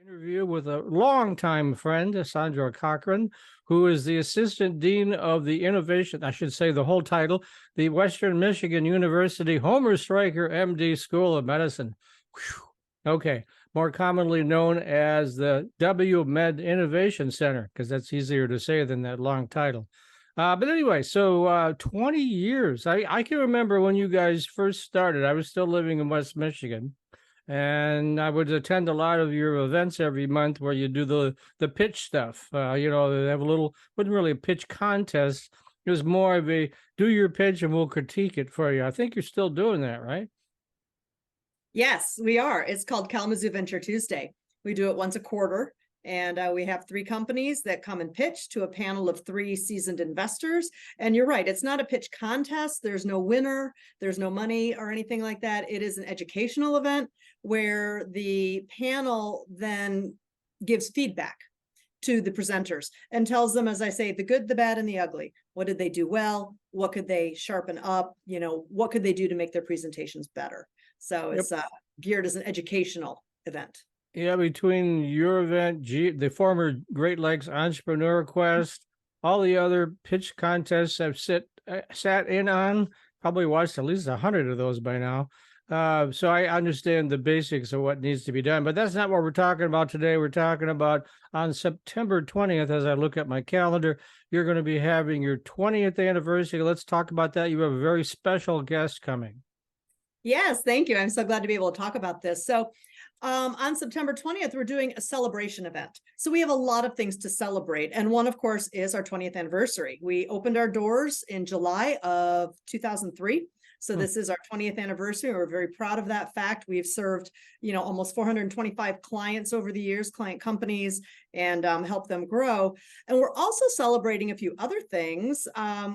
Interview with a longtime friend, Sandra Cochrane, who is the Assistant Dean of the Innovation, I should say the whole title, the Western Michigan University Homer Stryker M.D. School of Medicine. Whew. Okay, more commonly known as the WMed Innovation Center, because that's easier to say than that long title. But anyway, so 20 years. I can remember when you guys first started. I was still living in West Michigan. And I would attend a lot of your events every month where you do the pitch stuff. They have a little, wasn't really a pitch contest. It was more of a do your pitch and we'll critique it for you. I think you're still doing that, right? Yes, we are. It's called Kalamazoo Venture Tuesday. We do it once a quarter. And we have 3 companies that come and pitch to a panel of 3 seasoned investors. And you're right, it's not a pitch contest. There's no winner. There's no money or anything like that. It is an educational event where the panel then gives feedback to the presenters and tells them, as I say, the good, the bad, and the ugly. What did they do well? What could they sharpen up? What could they do to make their presentations better? So it's geared as an educational event. Yeah, between your event, the former Great Lakes Entrepreneur Quest, all the other pitch contests I've sat in on, probably watched at least 100 of those by now. So I understand the basics of what needs to be done, but that's not what we're talking about today. We're talking about on September 20th, as I look at my calendar, you're going to be having your 20th anniversary. Let's talk about that. You have a very special guest coming. Yes, thank you. I'm so glad to be able to talk about this. So on September 20th, we're doing a celebration event. So we have a lot of things to celebrate. And one, of course, is our 20th anniversary. We opened our doors in July of 2003. So this is our 20th anniversary. We're very proud of that fact. We've served, almost 425 clients over the years, client companies, and helped them grow. And we're also celebrating a few other things.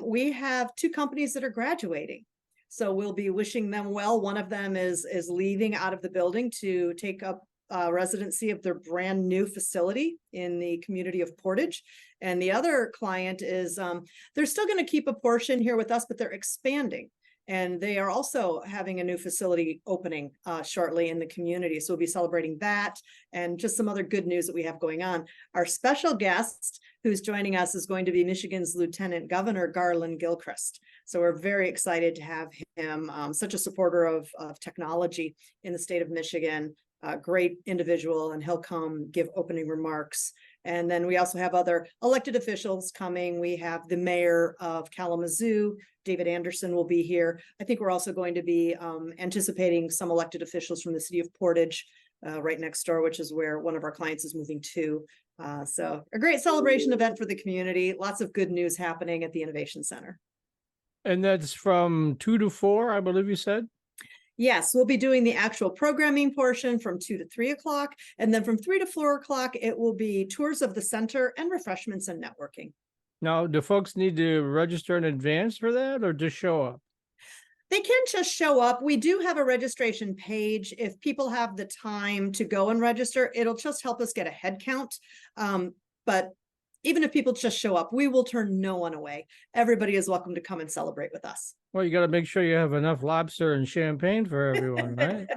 We have 2 companies that are graduating. So we'll be wishing them well. One of them is leaving out of the building to take up residency of their brand new facility in the community of Portage. And the other client is, they're still going to keep a portion here with us, but they're expanding. And they are also having a new facility opening shortly in the community. So we'll be celebrating that and just some other good news that we have going on. Our special guest who's joining us is going to be Michigan's Lieutenant Governor Garland Gilchrist. So we're very excited to have him, such a supporter of technology in the state of Michigan, a great individual, and he'll come give opening remarks. And then we also have other elected officials coming. We have the mayor of Kalamazoo, David Anderson, will be here. I think we're also going to be anticipating some elected officials from the city of Portage, right next door, which is where one of our clients is moving to. So a great celebration event for the community. Lots of good news happening at the Innovation Center. And that's from 2 to 4, I believe you said? Yes, we'll be doing the actual programming portion from 2 to 3 o'clock. And then from 3 to 4 o'clock, it will be tours of the center and refreshments and networking. Now, do folks need to register in advance for that or just show up? They can just show up. We do have a registration page. If people have the time to go and register, it'll just help us get a head count. But even if people just show up, we will turn no one away. Everybody is welcome to come and celebrate with us. Well, you got to make sure you have enough lobster and champagne for everyone, right?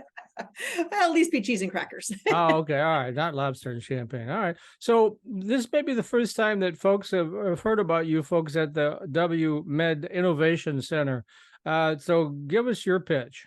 Well, at least be cheese and crackers. Oh, okay. All right. Not lobster and champagne. All right. So this may be the first time that folks have heard about you folks at the WMed Innovation Center. So give us your pitch.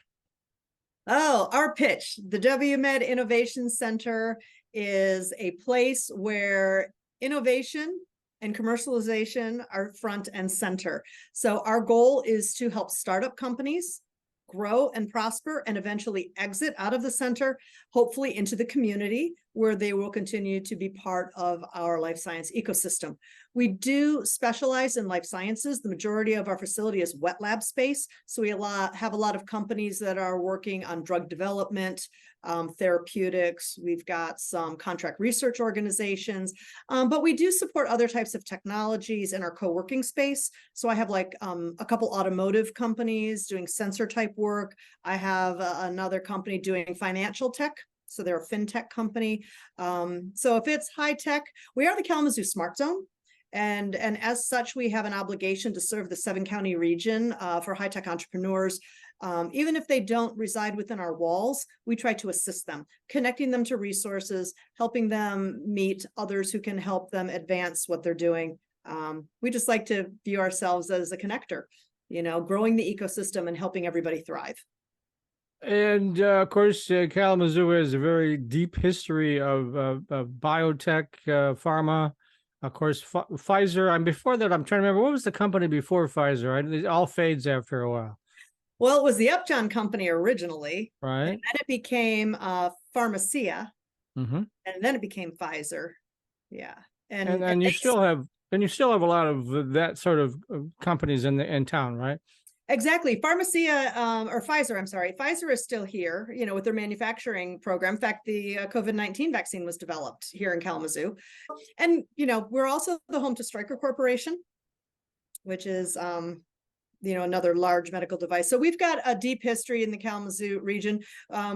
Oh, our pitch. The WMed Innovation Center is a place where innovation and commercialization are front and center. So our goal is to help startup companies grow and prosper and eventually exit out of the center, hopefully into the community where they will continue to be part of our life science ecosystem. We do specialize in life sciences. The majority of our facility is wet lab space. So we have a lot of companies that are working on drug development, therapeutics. We've got some contract research organizations, but we do support other types of technologies in our co-working space. So I have a couple automotive companies doing sensor type work. I have another company doing financial tech. So they're a fintech company. So if it's high tech, we are the Kalamazoo Smart Zone. And as such, we have an obligation to serve the 7-county region for high-tech entrepreneurs. Even if they don't reside within our walls, we try to assist them, connecting them to resources, helping them meet others who can help them advance what they're doing. We just like to view ourselves as a connector, growing the ecosystem and helping everybody thrive. And of course, Kalamazoo has a very deep history of biotech, pharma. Of course, Pfizer. And before that, I'm trying to remember, what was the company before Pfizer? It all fades after a while. Well, it was the Upjohn Company originally, right? And then it became Pharmacia, Mm-hmm. and then it became Pfizer. Yeah, and you still have a lot of that sort of companies in town, right? Exactly. Pharmacia or Pfizer, I'm sorry. Pfizer is still here, with their manufacturing program. In fact, the COVID-19 vaccine was developed here in Kalamazoo. And, we're also the home to Stryker Corporation, which is, another large medical device. So we've got a deep history in the Kalamazoo region.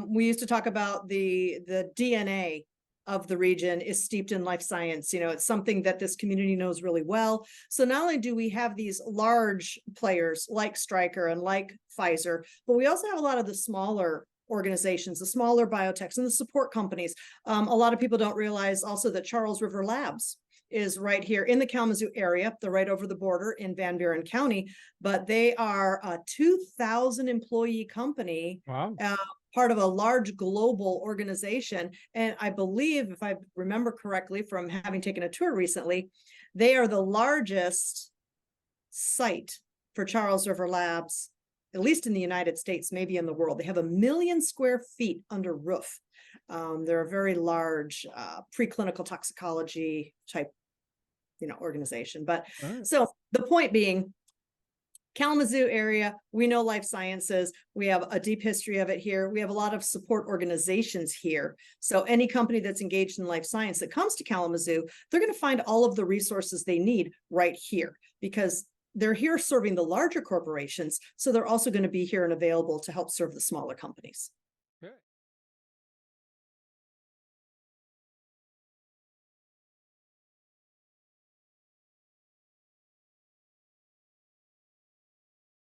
We used to talk about the DNA of the region is steeped in life science. It's something that this community knows really well. So not only do we have these large players like Stryker and like Pfizer, but we also have a lot of the smaller organizations, the smaller biotechs and the support companies. A lot of people don't realize also that Charles River Labs is right here in the Kalamazoo area. They're right over the border in Van Buren County, but they are a 2,000 employee company. Wow. Part of a large global organization. And I believe, if I remember correctly from having taken a tour recently, they are the largest site for Charles River Labs, at least in the United States, maybe in the world. They have 1 million square feet under roof. They're a very large preclinical toxicology type, organization. But so the point being, Kalamazoo area, we know life sciences. We have a deep history of it here. We have a lot of support organizations here. So any company that's engaged in life science that comes to Kalamazoo, they're going to find all of the resources they need right here, because they're here serving the larger corporations. So they're also going to be here and available to help serve the smaller companies.